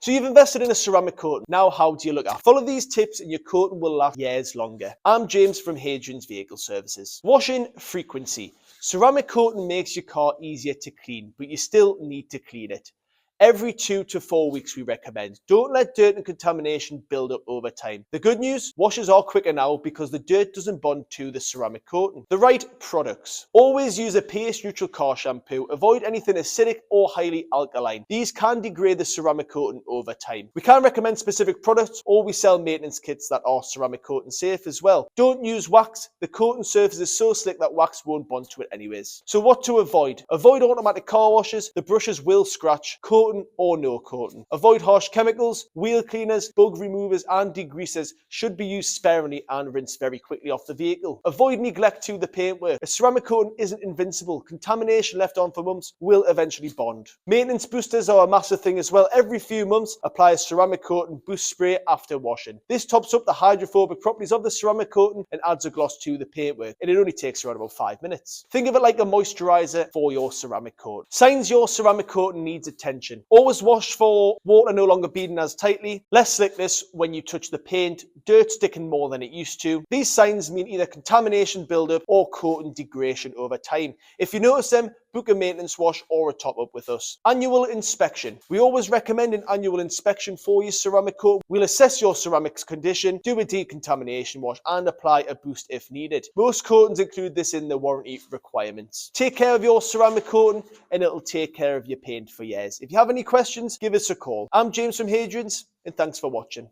So you've invested in a ceramic coating. Now how do you look after? Follow these tips and your coating will last years longer. I'm James from Hadrian's Vehicle Services. Washing frequency. Ceramic coating makes your car easier to clean, but you still need to clean it. Every 2 to 4 weeks we recommend. Don't let dirt and contamination build up over time. The good news, washes are quicker now because the dirt doesn't bond to the ceramic coating. The right products. Always use a pH neutral car shampoo. Avoid anything acidic or highly alkaline. These can degrade the ceramic coating over time. We can recommend specific products, or we sell maintenance kits that are ceramic coating safe as well. Don't use wax. The coating surface is so slick that wax won't bond to it anyways. So what to avoid? Avoid automatic car washes. The brushes will scratch. Coating or no coating. Avoid harsh chemicals. Wheel cleaners, bug removers and degreasers should be used sparingly and rinsed very quickly off the vehicle. Avoid neglect to the paintwork. A ceramic coating isn't invincible. Contamination left on for months will eventually bond. Maintenance boosters are a massive thing as well. Every few months, apply a ceramic coating boost spray after washing. This tops up the hydrophobic properties of the ceramic coating and adds a gloss to the paintwork, and it only takes around about 5 minutes. Think of it like a moisturizer for your ceramic coating. Signs your ceramic coating needs attention. Always wash for water no longer beading as tightly, less slickness when you touch the paint, dirt sticking more than it used to. These signs mean either contamination buildup or coating degradation over time. If you notice them, book a maintenance wash or a top-up with us. Annual inspection. We always recommend an annual inspection for your ceramic coat. We'll assess your ceramic's condition, do a decontamination wash, and apply a boost if needed. Most coatings include this in the warranty requirements. Take care of your ceramic coating, and it'll take care of your paint for years. If you have any questions, give us a call. I'm James from Hadrian's, and thanks for watching.